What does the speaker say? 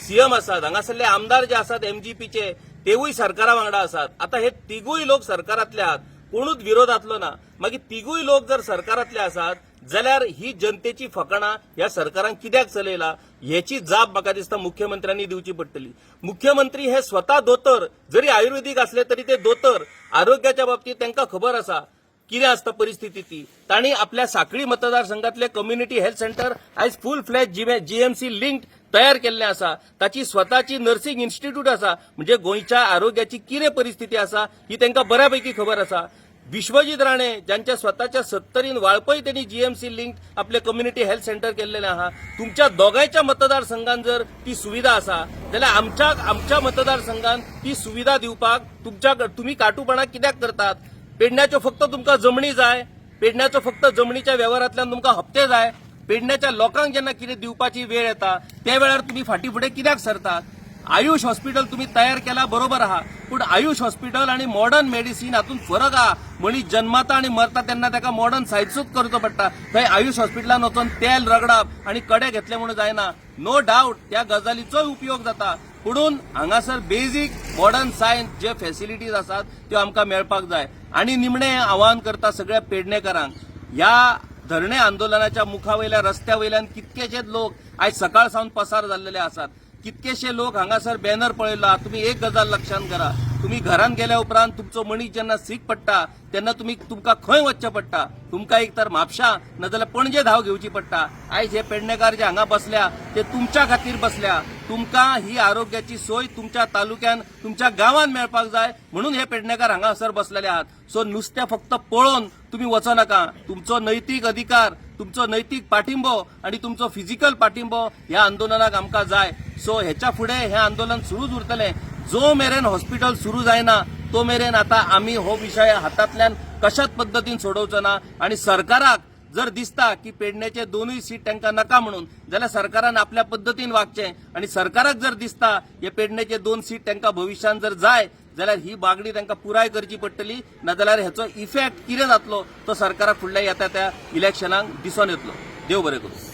CM आसात, हांगासरले आमदार जे आसात एमजीपीचे तेवूय सरकारा वांगडा आसात. आता हे तिगूय लोक सरकारांतले आहात, कोणूच विरोधातलो ना. मागीर तिगूय लोक जर सरकारांतले आसात जाल्यार ही जनतेची फकाणां ह्या सरकारान कित्याक चलयला हेची जाप म्हाका दिसता मुख्यमंत्र्यांनी दिवची पडटली. मुख्यमंत्री हे स्वता दोतोर, जरी आयुर्वेदीक असले तरी ते दोतोर. आरोग्याच्या बाबतीत तांकां खबर आसा कितें आसता परिस्थिती ती. तांणी आपल्या सांखळी मतदारसंघातले कम्युनिटी हेल्थ सेंटर आयज फुल फ्लॅज जीएमसी लिंक्ड तयार केल्लें आसा. ताची स्वताची नर्सिंग इन्स्टिट्यूट आसा. म्हणजे गोंयच्या आरोग्याची कितें परिस्थिती आसा ही तांकां बऱ्यापैकी खबर आसा. विश्वजीत राणे ज्यांच्या स्वतःच्या 70 वाळपय त्यांनी जीएमसी लिंक आपले कम्युनिटी हेल्थ सेंटर केलेले आहा. तुमच्या दोगांयच्या मतदारसंघात जर ती सुविधा आसा जाल्यार आमच्या मतदारसंघात ती सुविधा दिवपाक तुम्ही काटूपणा कित्याक करतात. पेडण्याच्यो फक्त तुमकां जमनी जाय, पेडण्याचो फक्त जमनीच्या व्यवहारांतल्यान तुमकां हप्ते जाय. पेडण्याच्या लोकांक जेन्ना कितें दिवपाची वेळ येता त्या वेळार तुम्ही फाटी फुडें कित्याक सरतात. आयुष हॉस्पिटल तुम्ही तयार केला बरोबर आहा, पण आयुष हॉस्पिटल आणि मॉडर्न मेडिसिन हातून फरक आहा. मनीस जन्मता आणि मरता तेन्ना ताका मॉडर्न सायन्सूच करचो पडटा. थंय आयुष हॉस्पिटलान वचून तेल रगडप आणि कडे घेतले म्हणून जायना. नो डाऊट त्या गजालीचोय उपयोग जाता, पुणून हांगासर बेसिक मॉडर्न सायन्स जे फॅसिलिटीज आसात त्यो आमकां मेळपाक जाय. आणि निमणें आवाहन करता सगळ्या पेडणेकारांक, ह्या धरणे आंदोलनाच्या मुखावयल्या रस्त्या वयल्यान कितकेशेच लोक आयज सकाळ सावन पसार जाल्लेले आसात. कितकेशे लोक हांगासर बॅनर पळयला. तुम्ही एक गजाल लक्षात करा, तुम्ही घरान गेल्या उपरांत तुमचो मनीस जेन्ना सीक पडटा तेन्ना तुमकां खंय वचचें पडटा. तुमकां एक तर म्हापशा नाजाल्यार पणजे धांव घेवची पडटा. आयज हे पेडणेकार जे हांगा बसल्या ते तुमच्या खातीर बसल्या. तुमकां ही आरोग्याची सोय तुमच्या तालुक्यान तुमच्या गांवांत मेळपाक जाय म्हणून हे पेडणेकार हांगासर बसलेले आहात. सो नुस्तें फक्त पळोवन तुम्ही वचो नाका. तुमचो नैतीक अधिकार, तुमचो नैतीक पाठिंबो आणि तुमचो फिजिकल पाठिंबो ह्या आंदोलनाक आमकां जाय. सो हेच्या फुडें हें आंदोलन सुरूच उरतलें. जो मेरेन हॉस्पिटल सुरू जायना तो मेरेन आता आम्ही हो विषय हातांतल्यान कशाच पद्दतीन सोडवचो ना. आणि सरकाराक जर दिसता की पेडण्याचे दोनूय सीट तांकां नाका म्हणून जाल्यार सरकारान आपल्या पद्दतीन वागचें. आणि सरकाराक जर दिसता हे पेडण्याचे 2 सीट तांकां भविष्यान जर जाय जाल्यार ही मागणी तांकां पुराय करची पडटली. नाजाल्यार हेचो इफेक्ट कितें जातलो तो सरकाराक फुडल्या येता त्या इलेक्शनाक दिसून येतलो. देव बरें करूं.